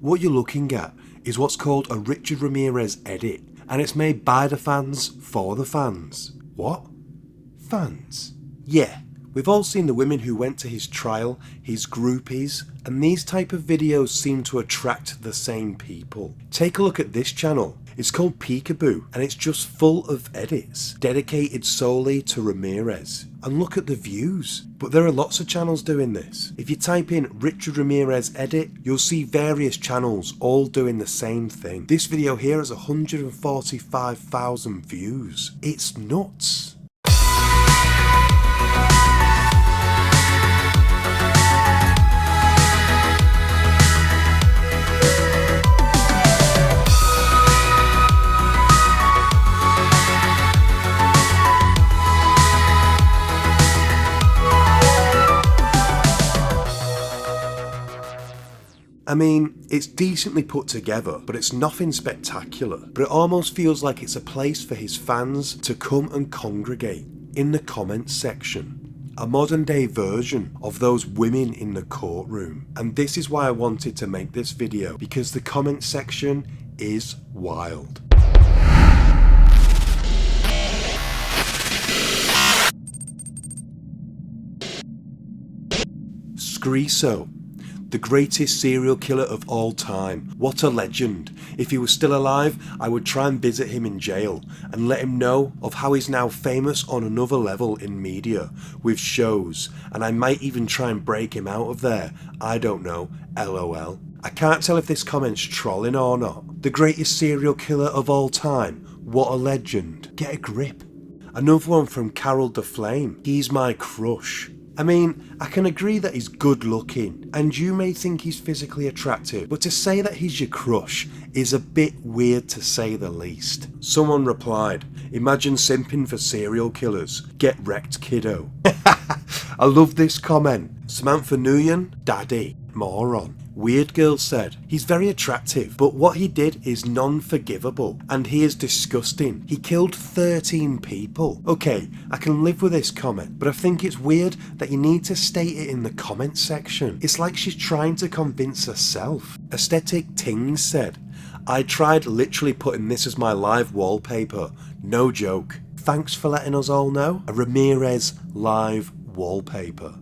What you're looking at is what's called a Richard Ramirez edit, and it's made by the fans for the fans. What? Fans? Yeah, we've all seen the women who went to his trial, his groupies, and these type of videos seem to attract the same people. Take a look at this channel. It's called Peekaboo, and it's just full of edits dedicated solely to Ramirez. And look at the views. But there are lots of channels doing this. If you type in Richard Ramirez edit, you'll see various channels all doing the same thing. This video here has 145,000 views. It's nuts. I mean, it's decently put together, but it's nothing spectacular. But it almost feels like it's a place for his fans to come and congregate in the comments section. A modern day version of those women in the courtroom. And this is why I wanted to make this video, because the comment section is wild. Screeso, the greatest serial killer of all time. What a legend. If he was still alive, I would try and visit him in jail and let him know of how he's now famous on another level in media, with shows, and I might even try and break him out of there. I don't know, LOL. I can't tell if this comment's trolling or not. The greatest serial killer of all time. What a legend. Get a grip. Another one from Carol the Flame. He's my crush. I mean, I can agree that he's good looking, and you may think he's physically attractive, but to say that he's your crush is a bit weird to say the least. Someone replied, imagine simping for serial killers. Get wrecked, kiddo. I love this comment. Samantha Nguyen, daddy, moron. Weird Girl said, he's very attractive, but what he did is non-forgivable, and he is disgusting. He killed 13 people. Okay, I can live with this comment, but I think it's weird that you need to state it in the comment section. It's like she's trying to convince herself. Aesthetic Tings said, I tried literally putting this as my live wallpaper. No joke. Thanks for letting us all know. A Ramirez live wallpaper.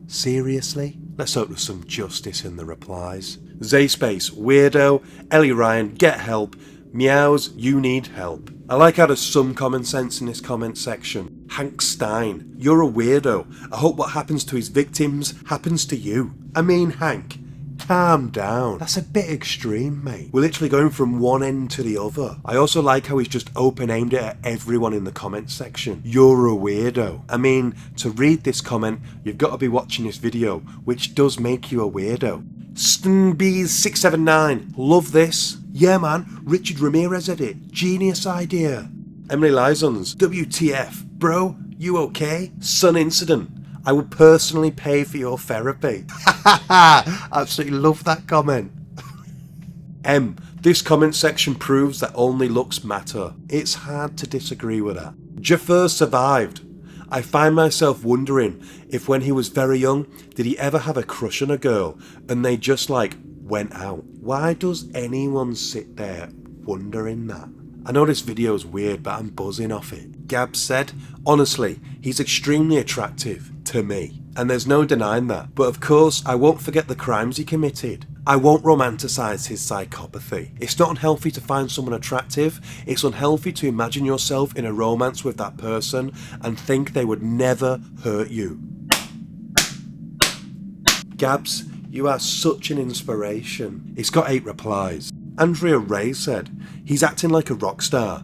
Seriously? Let's hope there's some justice in the replies. Zayspace, weirdo. Ellie Ryan, get help. Meows, you need help. I like how there's some common sense in this comment section. Hank Stein, you're a weirdo. I hope what happens to his victims happens to you. I mean, Hank, calm down. That's a bit extreme, mate. We're literally going from one end to the other. I also like how he's just open aimed it at everyone in the comment section. You're a weirdo. I mean, to read this comment, you've got to be watching this video, which does make you a weirdo. Stunbees679, love this. Yeah man, Richard Ramirez edit, genius idea. Emily Lizons, WTF, bro, you okay? Sun Incident, I would personally pay for your therapy. Absolutely love that comment. This comment section proves that only looks matter. It's hard to disagree with that. Jaffer survived. I find myself wondering if when he was very young, did he ever have a crush on a girl and they just went out? Why does anyone sit there wondering that? I know this video is weird, but I'm buzzing off it. Gab said, honestly, he's extremely attractive to me, and there's no denying that. But of course, I won't forget the crimes he committed. I won't romanticize his psychopathy. It's not unhealthy to find someone attractive. It's unhealthy to imagine yourself in a romance with that person and think they would never hurt you. Gabs, you are such an inspiration. It's got 8 replies. Andrea Ray said, he's acting like a rock star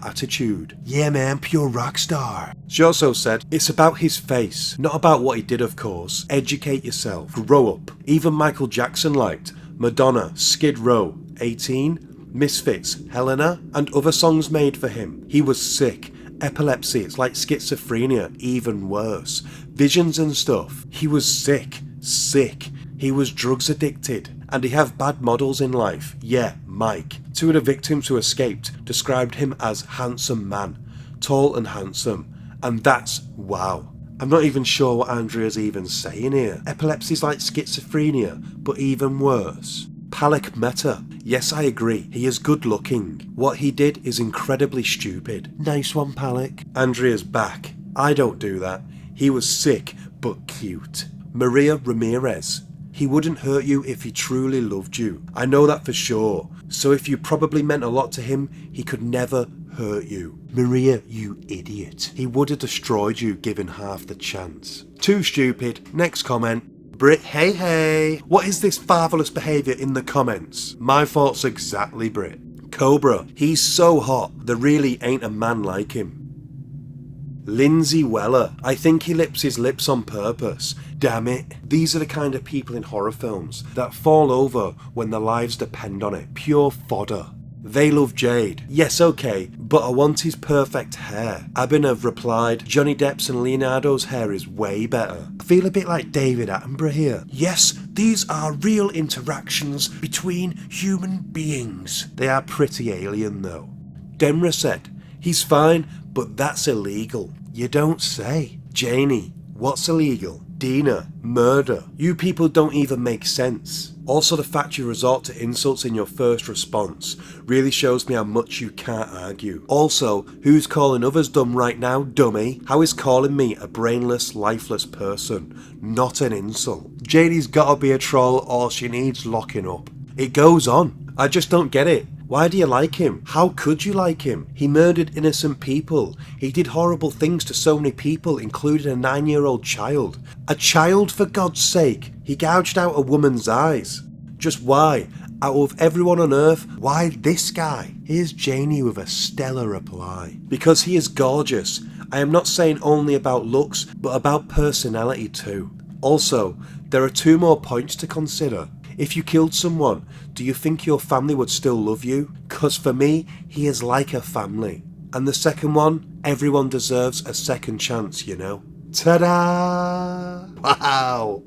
attitude. Yeah man, pure rock star. She also said, it's about his face, not about what he did of course. Educate yourself, grow up. Even Michael Jackson liked Madonna, Skid Row, 18, Misfits, Helena, and other songs made for him. He was sick. Epilepsy, it's like schizophrenia, even worse. Visions and stuff. He was sick. He was drugs addicted. And he have bad models in life. Yeah, Mike. 2 of the victims who escaped described him as handsome man. Tall and handsome. And that's wow. I'm not even sure what Andrea's even saying here. Epilepsy's like schizophrenia, but even worse. Palak Mehta. Yes, I agree. He is good looking. What he did is incredibly stupid. Nice one, Palak. Andrea's back. I don't do that. He was sick, but cute. Richard Ramirez. He wouldn't hurt you if he truly loved you. I know that for sure. So if you probably meant a lot to him, he could never hurt you. Maria, you idiot. He would have destroyed you given half the chance. Too stupid. Next comment. Brit, hey. What is this fatherless behaviour in the comments? My thoughts exactly, Brit. Cobra. He's so hot. There really ain't a man like him. Lindsay Weller. I think he lips his lips on purpose. Damn it. These are the kind of people in horror films that fall over when their lives depend on it. Pure fodder. They love Jade. Yes, okay, but I want his perfect hair. Abhinav replied, Johnny Depp's and Leonardo's hair is way better. I feel a bit like David Attenborough here. Yes, these are real interactions between human beings. They are pretty alien though. Demra said, he's fine, but that's illegal. You don't say. Janie, what's illegal? Dina, murder. You people don't even make sense. Also, the fact you resort to insults in your first response really shows me how much you can't argue. Also, who's calling others dumb right now, dummy? How is calling me a brainless, lifeless person not an insult? Janie's gotta be a troll or she needs locking up. It goes on. I just don't get it. Why do you like him? How could you like him? He murdered innocent people. He did horrible things to so many people, including a 9-year-old child. A child, for God's sake. He gouged out a woman's eyes. Just why? Out of everyone on earth, why this guy? Here's Janie with a stellar reply. Because he is gorgeous. I am not saying only about looks, but about personality too. Also, there are 2 more points to consider. If you killed someone, do you think your family would still love you? 'Cause for me, he is like a family. And the second one, everyone deserves a second chance, you know? Ta-da! Wow!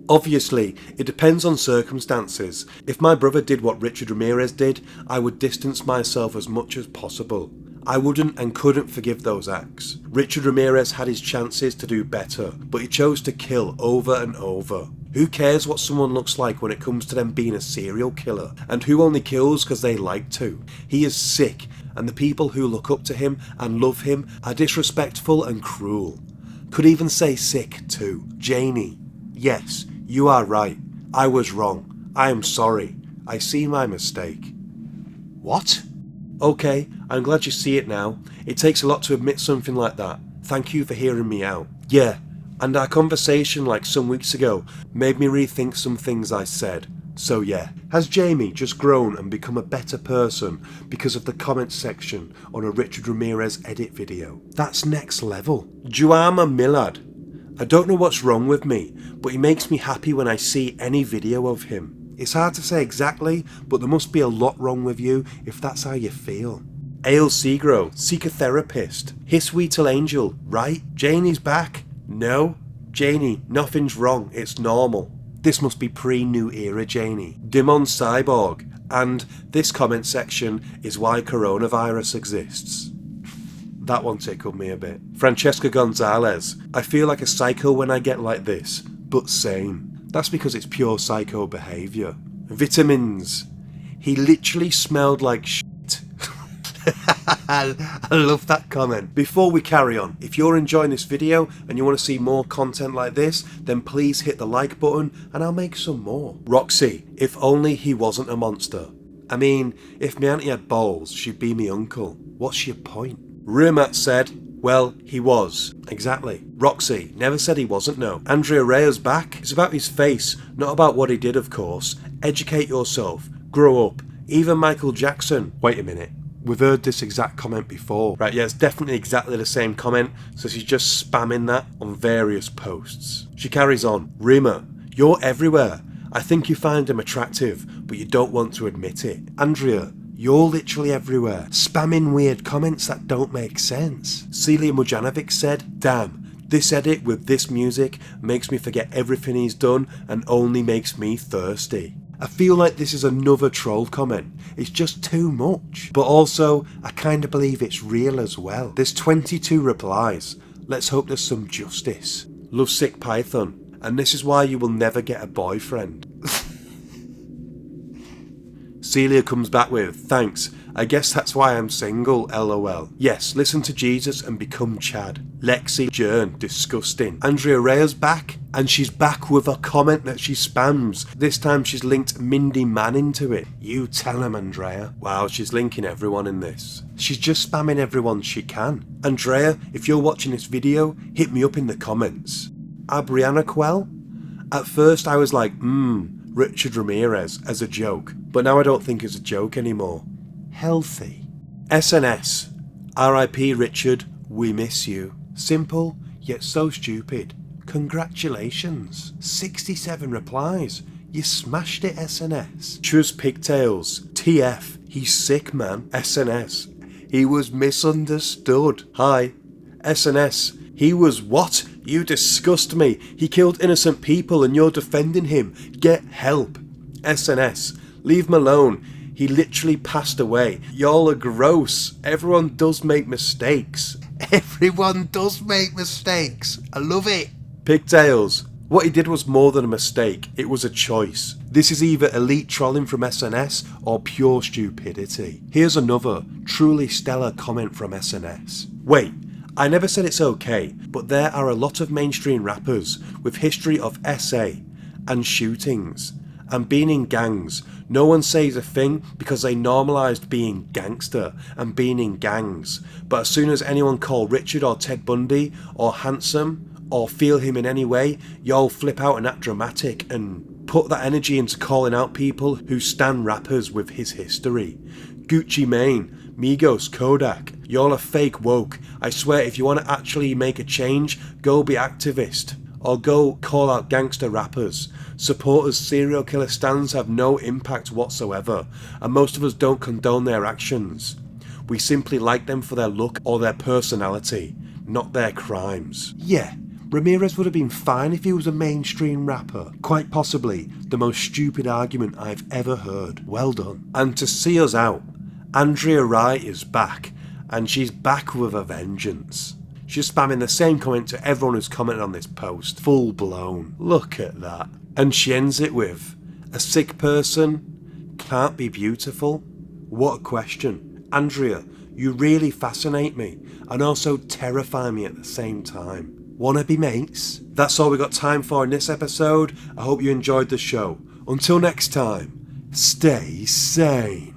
Obviously, it depends on circumstances. If my brother did what Richard Ramirez did, I would distance myself as much as possible. I wouldn't and couldn't forgive those acts. Richard Ramirez had his chances to do better, but he chose to kill over and over. Who cares what someone looks like when it comes to them being a serial killer? And who only kills because they like to? He is sick, and the people who look up to him and love him are disrespectful and cruel. Could even say sick too. Janie, yes, you are right. I was wrong. I am sorry. I see my mistake. What? Okay, I'm glad you see it now. It takes a lot to admit something like that. Thank you for hearing me out. Yeah, and our conversation like some weeks ago made me rethink some things I said. So yeah, has Jamie just grown and become a better person because of the comment section on a Richard Ramirez edit video? That's next level. Juama Millard. I don't know what's wrong with me, but he makes me happy when I see any video of him. It's hard to say exactly, but there must be a lot wrong with you if that's how you feel. Ale Segro, seek a therapist. His sweet little angel, right? Janie's back. No, Janie, nothing's wrong, it's normal. This must be pre-New Era Janie. Dimon Cyborg, and this comment section is why coronavirus exists. That one tickled me a bit. Francesca Gonzalez, I feel like a psycho when I get like this, but same. That's because it's pure psycho behaviour. Vitamins, he literally smelled like shit. I love that comment. Before we carry on, if you're enjoying this video and you want to see more content like this, then please hit the like button and I'll make some more. Roxy, if only he wasn't a monster. I mean, if my auntie had balls, she'd be me uncle. What's your point? Rumat said, well, he was. Exactly. Roxy, never said he wasn't, no. Andrea Reyes back. It's about his face, not about what he did, of course. Educate yourself. Grow up. Even Michael Jackson. Wait a minute. We've heard this exact comment before. Right, yeah, it's definitely exactly the same comment, so she's just spamming that on various posts. She carries on. Rima, you're everywhere. I think you find him attractive, but you don't want to admit it. Andrea, you're literally everywhere. Spamming weird comments that don't make sense. Celia Mujanovic said, damn, this edit with this music makes me forget everything he's done and only makes me thirsty. I feel like this is another troll comment. It's just too much. But also, I kinda believe it's real as well. There's 22 replies. Let's hope there's some justice. Lovesick Python. And this is why you will never get a boyfriend. Celia comes back with, thanks, I guess that's why I'm single, lol. Yes, listen to Jesus and become Chad. Lexi Jern, disgusting. Andrea Rhea's back, and she's back with a comment that she spams. This time she's linked Mindy Mann into it. You tell him, Andrea. Wow, she's linking everyone in this. She's just spamming everyone she can. Andrea, if you're watching this video, hit me up in the comments. Abriana Quell? At first I was like, Richard Ramirez as a joke, but now I don't think it's a joke anymore. Healthy. SNS. R.I.P. Richard, we miss you. Simple, yet so stupid. Congratulations. 67 replies. You smashed it, SNS. Choose Pigtails. TF. He's sick, man. SNS. He was misunderstood. Hi. SNS. He was what? You disgust me. He killed innocent people and you're defending him. Get help. SNS. Leave him alone. He literally passed away. Y'all are gross. Everyone does make mistakes. Everyone does make mistakes. I love it. Pigtails. What he did was more than a mistake. It was a choice. This is either elite trolling from SNS or pure stupidity. Here's another truly stellar comment from SNS. Wait. I never said it's okay, but there are a lot of mainstream rappers with history of SA and shootings and being in gangs. No one says a thing because they normalised being gangster and being in gangs. But as soon as anyone call Richard or Ted Bundy or handsome or feel him in any way, y'all flip out and act dramatic and put that energy into calling out people who stan rappers with his history. Gucci Mane, Migos, Kodak, y'all are fake woke. I swear if you want to actually make a change, go be activist. Or go call out gangster rappers. Supporters serial killer stans have no impact whatsoever, and most of us don't condone their actions. We simply like them for their look or their personality, not their crimes. Yeah, Ramirez would have been fine if he was a mainstream rapper. Quite possibly the most stupid argument I've ever heard. Well done. And to see us out, Andrea Wright is back, and she's back with a vengeance. She's spamming the same comment to everyone who's commented on this post. Full blown. Look at that. And she ends it with, a sick person can't be beautiful? What a question. Andrea, you really fascinate me and also terrify me at the same time. Wanna be mates? That's all we got time for in this episode. I hope you enjoyed the show. Until next time, stay sane.